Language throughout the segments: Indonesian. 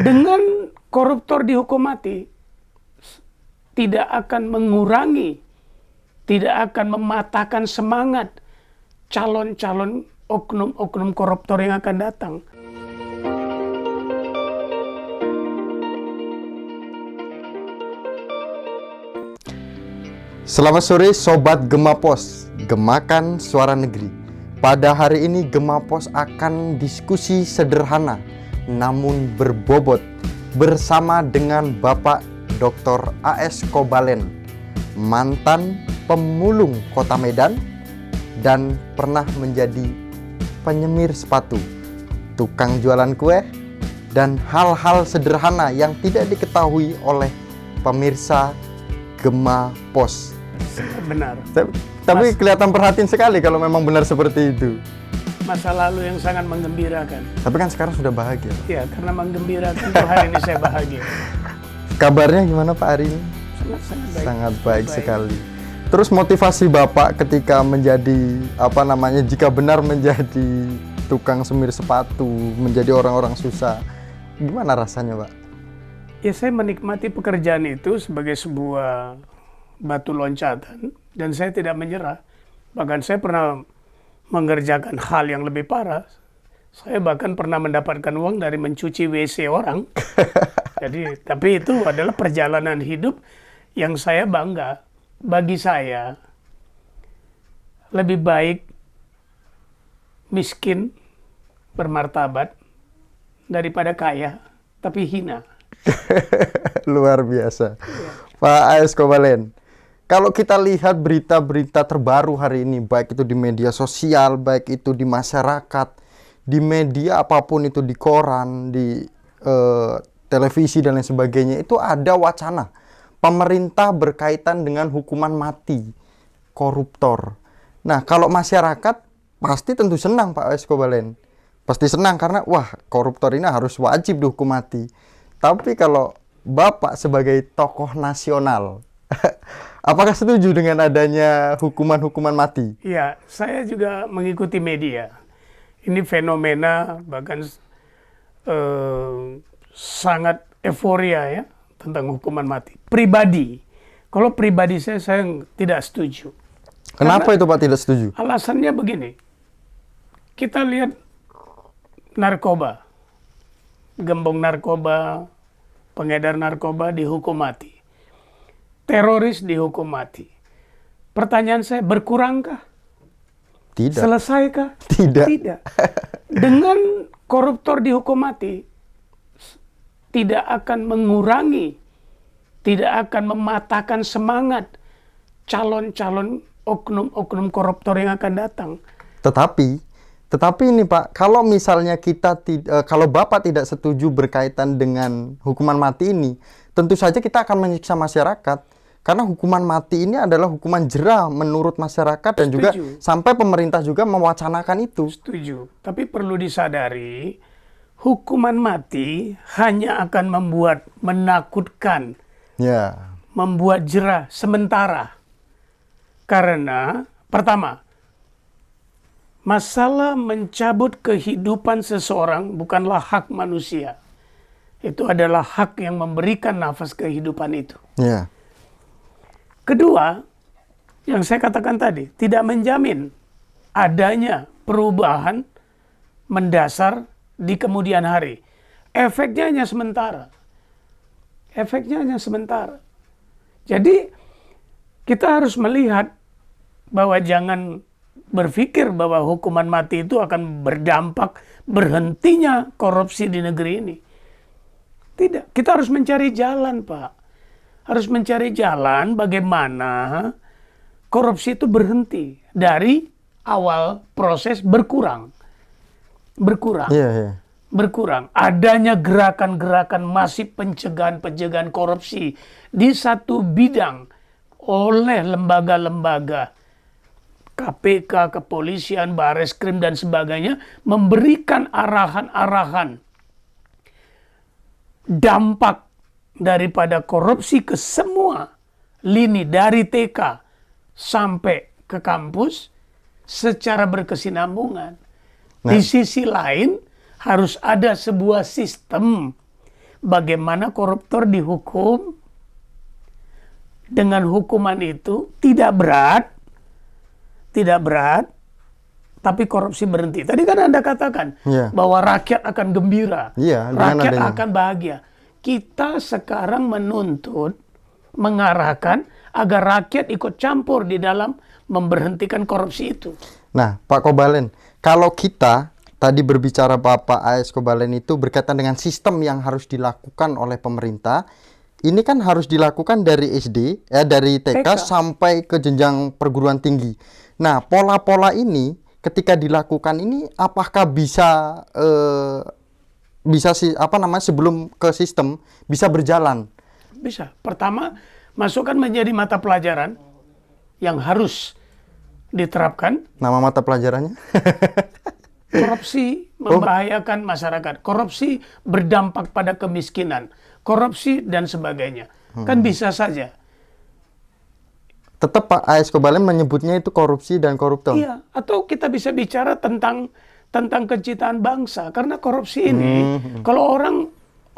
Dengan koruptor dihukum mati, tidak akan mengurangi, tidak akan mematahkan semangat calon-calon oknum-oknum koruptor yang akan datang. Selamat sore Sobat Gema Pos, gemakan suara negeri. Pada hari ini Gema Pos akan diskusi sederhana namun berbobot bersama dengan Bapak Dr. A.S. Kobalen, mantan pemulung Kota Medan dan pernah menjadi penyemir sepatu, tukang jualan kue, dan hal-hal sederhana yang tidak diketahui oleh pemirsa Gema Pos. Benar. Tapi kelihatan perhatian sekali kalau memang benar seperti itu. Masa lalu yang sangat menggembirakan. Tapi kan sekarang sudah bahagia. Ya, karena menggembirakan tuh hari ini saya bahagia. Kabarnya gimana Pak hari ini? Sangat baik. Sangat baik sekali. Terus motivasi Bapak ketika menjadi jika benar menjadi tukang semir sepatu, menjadi orang-orang susah, gimana rasanya Pak? Ya, saya menikmati pekerjaan itu sebagai sebuah batu loncatan dan saya tidak menyerah. Bahkan saya pernah mengerjakan hal yang lebih parah. Saya bahkan pernah mendapatkan uang dari mencuci WC orang. Jadi, tapi itu adalah perjalanan hidup yang saya bangga. Bagi saya, lebih baik miskin bermartabat daripada kaya tapi hina. Luar biasa. Pak A.S. Kobalen, kalau kita lihat berita-berita terbaru hari ini, baik itu di media sosial, baik itu di masyarakat, di media apapun itu, di koran, di televisi dan lain sebagainya, itu ada wacana pemerintah berkaitan dengan hukuman mati koruptor. Nah, kalau masyarakat pasti tentu senang Pak A.S. Kobalen. Pasti senang karena wah, koruptor ini harus wajib dihukum mati. Tapi kalau Bapak sebagai tokoh nasional, apakah setuju dengan adanya hukuman-hukuman mati? Ya, saya juga mengikuti media. Ini fenomena bahkan sangat euforia ya tentang hukuman mati. Pribadi, kalau pribadi saya tidak setuju. Kenapa itu Pak tidak setuju? Alasannya begini, kita lihat narkoba, gembong narkoba, pengedar narkoba dihukum mati. Teroris dihukum mati. Pertanyaan saya, berkurangkah? Tidak. Selesaikah? Tidak. Tidak. Dengan koruptor dihukum mati, tidak akan mengurangi, tidak akan mematahkan semangat calon-calon oknum-oknum koruptor yang akan datang. Tetapi ini Pak, kalau misalnya kalau Bapak tidak setuju berkaitan dengan hukuman mati ini, tentu saja kita akan menyiksa masyarakat. Karena hukuman mati ini adalah hukuman jera menurut masyarakat dan juga sampai pemerintah juga mewacanakan itu. Setuju. Tapi perlu disadari, hukuman mati hanya akan membuat menakutkan, membuat jera sementara. Karena pertama, masalah mencabut kehidupan seseorang bukanlah hak manusia. Itu adalah hak yang memberikan nafas kehidupan itu. Kedua, yang saya katakan tadi, tidak menjamin adanya perubahan mendasar di kemudian hari. Efeknya hanya sementara. Jadi, kita harus melihat bahwa jangan berpikir bahwa hukuman mati itu akan berdampak berhentinya korupsi di negeri ini. Tidak, kita harus mencari jalan, Pak. Harus mencari jalan bagaimana korupsi itu berhenti dari awal proses berkurang. Berkurang. Adanya gerakan-gerakan masif pencegahan korupsi di satu bidang oleh lembaga-lembaga KPK, kepolisian, Bareskrim dan sebagainya memberikan arahan-arahan dampak daripada korupsi ke semua lini dari TK sampai ke kampus secara berkesinambungan. Di sisi lain harus ada sebuah sistem bagaimana koruptor dihukum dengan hukuman itu tidak berat, tapi korupsi berhenti. Tadi kan Anda katakan bahwa rakyat akan gembira, rakyat akan bahagia. Kita sekarang menuntut, mengarahkan agar rakyat ikut campur di dalam memberhentikan korupsi itu. Nah, Pak Kobalen, kalau kita tadi berbicara Bapak AS Kobalen itu berkaitan dengan sistem yang harus dilakukan oleh pemerintah, ini kan harus dilakukan dari SD, dari TK sampai ke jenjang perguruan tinggi. Nah, pola-pola ini ketika dilakukan ini apakah bisa sebelum ke sistem bisa berjalan? Bisa. Pertama, masukkan menjadi mata pelajaran yang harus diterapkan. Nama mata pelajarannya? Korupsi membahayakan masyarakat. Korupsi berdampak pada kemiskinan. Korupsi dan sebagainya. Kan bisa saja. Tetap Pak AS Kobalen menyebutnya itu korupsi dan koruptor. Iya, atau kita bisa bicara tentang kecintaan bangsa. Karena korupsi ini, kalau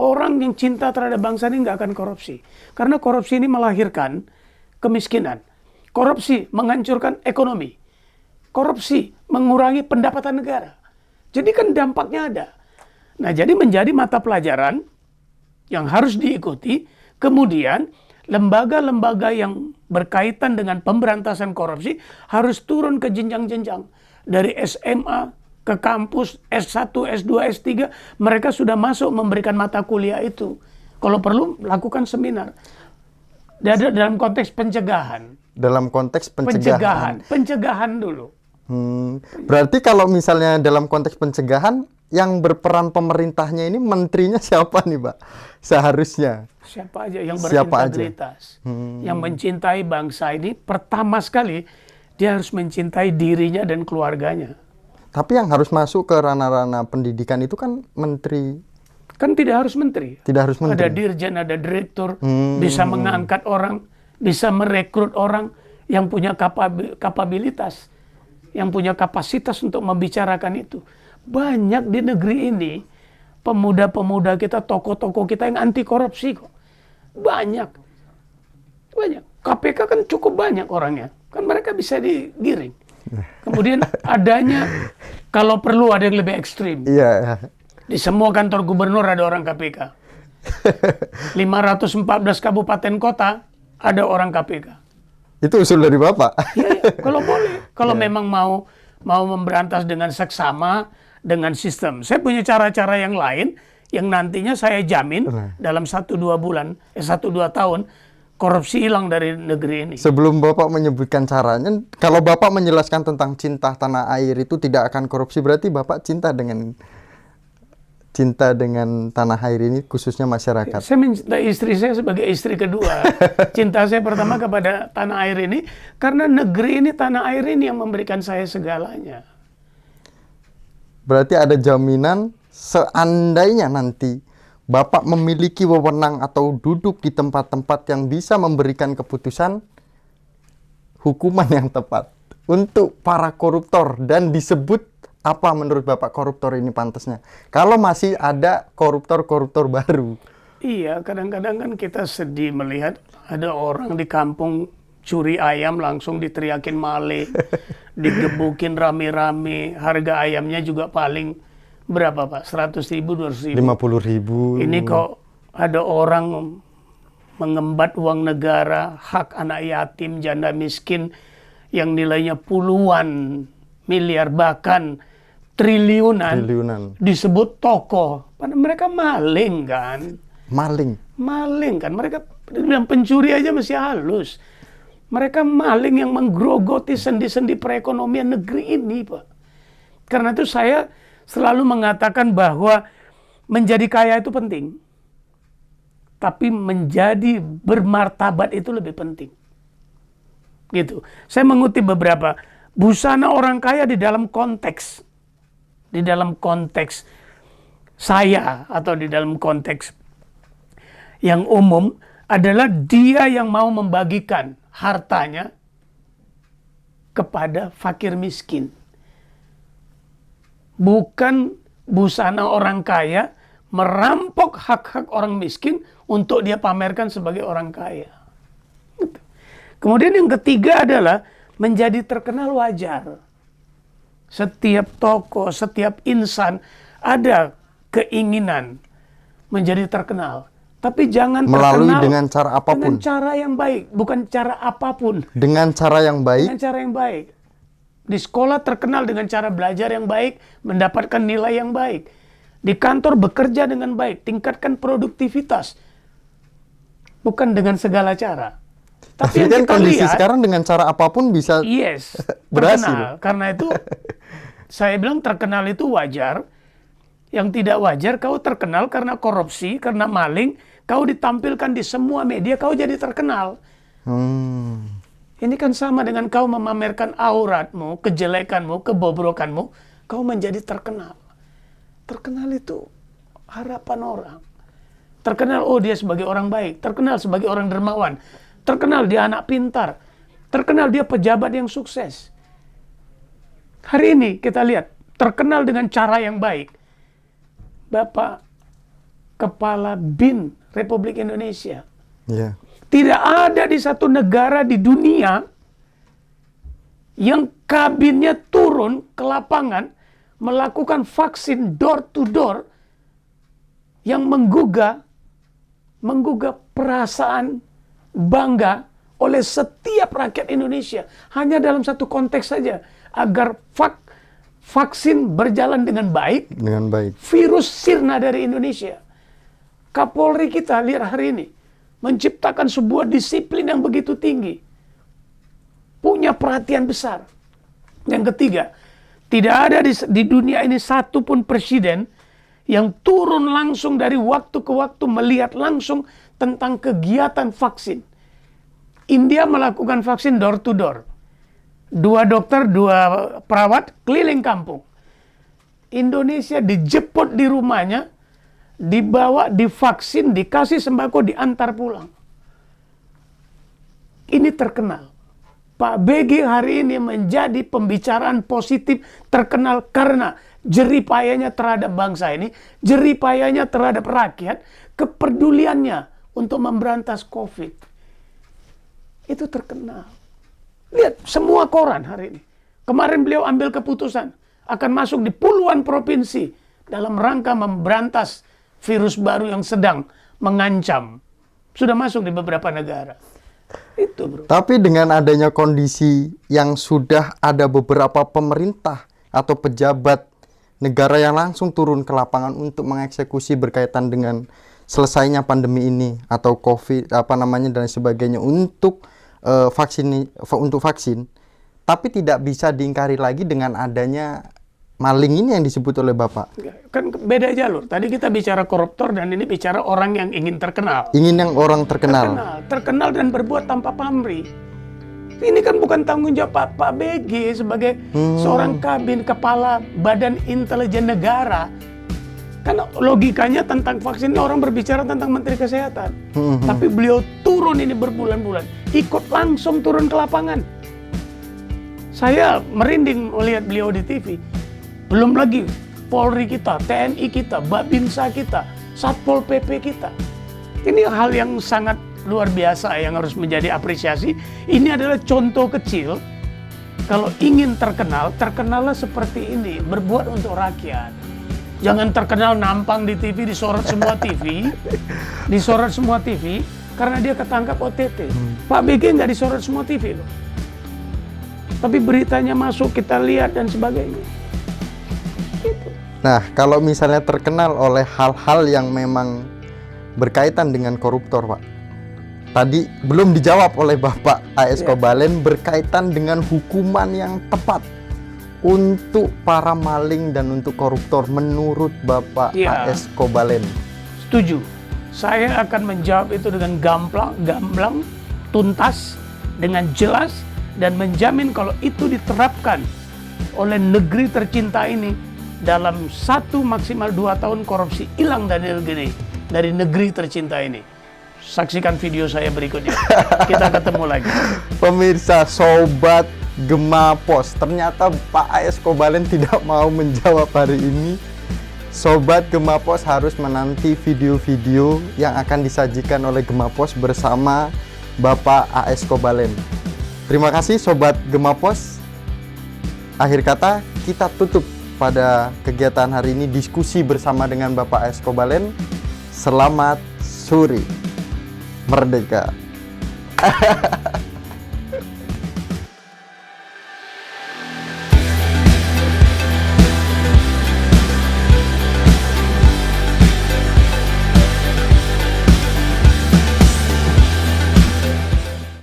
orang yang cinta terhadap bangsa ini nggak akan korupsi. Karena korupsi ini melahirkan kemiskinan. Korupsi menghancurkan ekonomi. Korupsi mengurangi pendapatan negara. Jadi kan dampaknya ada. Nah, jadi menjadi mata pelajaran yang harus diikuti. Kemudian lembaga-lembaga yang berkaitan dengan pemberantasan korupsi harus turun ke jenjang-jenjang. Dari SMA ke kampus, S1, S2, S3, mereka sudah masuk memberikan mata kuliah itu. Kalau perlu, lakukan seminar. Dalam konteks pencegahan. Dalam konteks pencegahan. Pencegahan dulu. Berarti kalau misalnya dalam konteks pencegahan, yang berperan pemerintahnya ini menterinya siapa nih, Pak? Seharusnya. Siapa aja yang berintegritas. Yang mencintai bangsa ini, pertama sekali, dia harus mencintai dirinya dan keluarganya. Tapi yang harus masuk ke ranah-ranah pendidikan itu kan menteri. Kan tidak harus menteri. Tidak harus menteri. Ada dirjen, ada direktur, bisa mengangkat orang, bisa merekrut orang yang punya kapabilitas, yang punya kapasitas untuk membicarakan itu. Banyak di negeri ini, pemuda-pemuda kita, tokoh-tokoh kita yang anti korupsi kok. Banyak. KPK kan cukup banyak orangnya. Kan mereka bisa digiring. Kemudian adanya, kalau perlu ada yang lebih ekstrim. Iya. Di semua kantor gubernur ada orang KPK. 514 kabupaten kota ada orang KPK. Itu usul dari Bapak? Iya, kalau boleh. Kalau memang mau memberantas dengan seksama, dengan sistem. Saya punya cara-cara yang lain yang nantinya saya jamin dalam 1-2 bulan, 1-2 tahun, korupsi hilang dari negeri ini. Sebelum Bapak menyebutkan caranya, kalau Bapak menjelaskan tentang cinta tanah air itu tidak akan korupsi, berarti Bapak cinta dengan tanah air ini, khususnya masyarakat. Saya mencintai istri saya sebagai istri kedua. Cinta saya pertama kepada tanah air ini, karena negeri ini, tanah air ini yang memberikan saya segalanya. Berarti ada jaminan seandainya nanti Bapak memiliki wewenang atau duduk di tempat-tempat yang bisa memberikan keputusan hukuman yang tepat untuk para koruptor, dan disebut apa menurut Bapak koruptor ini pantasnya? Kalau masih ada koruptor-koruptor baru. Iya, kadang-kadang kan kita sedih melihat ada orang di kampung curi ayam langsung diteriakin male, digebukin rame-rame, harga ayamnya juga paling berapa Pak? 100.000, 200.000? 50.000. Ini kok ada orang mengembat uang negara, hak anak yatim, janda miskin yang nilainya puluhan miliar, bahkan triliunan. Disebut tokoh. Padahal mereka maling kan. Maling kan. Mereka bilang pencuri aja masih halus. Mereka maling yang menggerogoti sendi-sendi perekonomian negeri ini, Pak. Karena itu saya selalu mengatakan bahwa menjadi kaya itu penting. Tapi menjadi bermartabat itu lebih penting. Gitu. Saya mengutip beberapa. Busana orang kaya di dalam konteks saya atau di dalam konteks yang umum adalah dia yang mau membagikan hartanya kepada fakir miskin. Bukan busana orang kaya merampok hak-hak orang miskin untuk dia pamerkan sebagai orang kaya. Gitu. Kemudian yang ketiga adalah menjadi terkenal wajar. Setiap tokoh, setiap insan ada keinginan menjadi terkenal. Tapi jangan Melalui terkenal dengan cara apapun. dengan cara yang baik, bukan cara apapun. Dengan cara yang baik. Dengan cara yang baik. Di sekolah terkenal dengan cara belajar yang baik, mendapatkan nilai yang baik. Di kantor bekerja dengan baik, tingkatkan produktivitas. Bukan dengan segala cara. Tapi yang kan kita kondisi lihat, sekarang dengan cara apapun bisa yes, berhasil. terkenal. Karena itu, saya bilang terkenal itu wajar. Yang tidak wajar, kau terkenal karena korupsi, karena maling, kau ditampilkan di semua media, kau jadi terkenal. Ini kan sama dengan kau memamerkan auratmu, kejelekanmu, kebobrokanmu, kau menjadi terkenal. Terkenal itu harapan orang. Terkenal, oh dia sebagai orang baik. Terkenal sebagai orang dermawan. Terkenal dia anak pintar. Terkenal dia pejabat yang sukses. Hari ini kita lihat, terkenal dengan cara yang baik. Bapak Kepala BIN Republik Indonesia. Yeah. Tidak ada di satu negara di dunia yang kabinnya turun ke lapangan melakukan vaksin door to door yang menggugah perasaan bangga oleh setiap rakyat Indonesia. Hanya dalam satu konteks saja, agar vaksin berjalan dengan baik, virus sirna dari Indonesia. Kapolri kita lihat hari ini menciptakan sebuah disiplin yang begitu tinggi, punya perhatian besar. Yang ketiga, tidak ada di dunia ini satupun presiden yang turun langsung dari waktu ke waktu melihat langsung tentang kegiatan vaksin. India melakukan vaksin door to door. 2 dokter, 2 perawat keliling kampung. Indonesia dijemput di rumahnya, dibawa, divaksin, dikasih sembako, diantar pulang. Ini terkenal. Pak BG hari ini menjadi pembicaraan positif, terkenal karena jeripayanya terhadap bangsa ini, jeripayanya terhadap rakyat, kepeduliannya untuk memberantas COVID. Itu terkenal. Lihat, semua koran hari ini. Kemarin beliau ambil keputusan akan masuk di puluhan provinsi dalam rangka memberantas virus baru yang sedang mengancam. Sudah masuk di beberapa negara. Itu, bro. Tapi dengan adanya kondisi yang sudah ada beberapa pemerintah atau pejabat negara yang langsung turun ke lapangan untuk mengeksekusi berkaitan dengan selesainya pandemi ini atau COVID dan sebagainya untuk vaksin, tapi tidak bisa diingkari lagi dengan adanya maling ini yang disebut oleh Bapak. Kan beda jalur. Tadi kita bicara koruptor dan ini bicara orang yang ingin terkenal. Ingin yang orang terkenal. Terkenal dan berbuat tanpa pamrih. Ini kan bukan tanggung jawab Pak BG sebagai seorang kabin kepala Badan Intelijen Negara. Kan logikanya tentang vaksin ini orang berbicara tentang Menteri Kesehatan. Tapi beliau turun ini berbulan-bulan. Ikut langsung turun ke lapangan. Saya merinding melihat beliau di TV. Belum lagi Polri kita, TNI kita, Babinsa kita, Satpol PP kita. Ini hal yang sangat luar biasa yang harus menjadi apresiasi. Ini adalah contoh kecil. Kalau ingin terkenal, terkenallah seperti ini. Berbuat untuk rakyat. Jangan terkenal nampang di TV, disorot semua TV. Disorot semua TV karena dia ketangkap OTT. Pak BG nggak disorot semua TV loh. Tapi beritanya masuk, kita lihat dan sebagainya. Gitu. Nah, kalau misalnya terkenal oleh hal-hal yang memang berkaitan dengan koruptor, Pak. Tadi belum dijawab oleh Bapak A.S. Kobalen berkaitan dengan hukuman yang tepat untuk para maling dan untuk koruptor menurut Bapak A.S. Kobalen. Setuju. Saya akan menjawab itu dengan gamblang, tuntas, dengan jelas, dan menjamin kalau itu diterapkan oleh negeri tercinta ini, dalam 1 maksimal 2 tahun korupsi hilang dari negeri tercinta ini. Saksikan video saya berikutnya. Kita ketemu lagi. Pemirsa, Sobat Gema Pos, ternyata Pak A.S. Kobalen tidak mau menjawab hari ini Sobat Gemapos harus menanti video-video yang akan disajikan oleh Gemapos bersama Bapak AS Kobalen. Terima kasih Sobat Gemapos. Akhir kata, kita tutup pada kegiatan hari ini diskusi bersama dengan Bapak AS Kobalen. Selamat sore. Merdeka.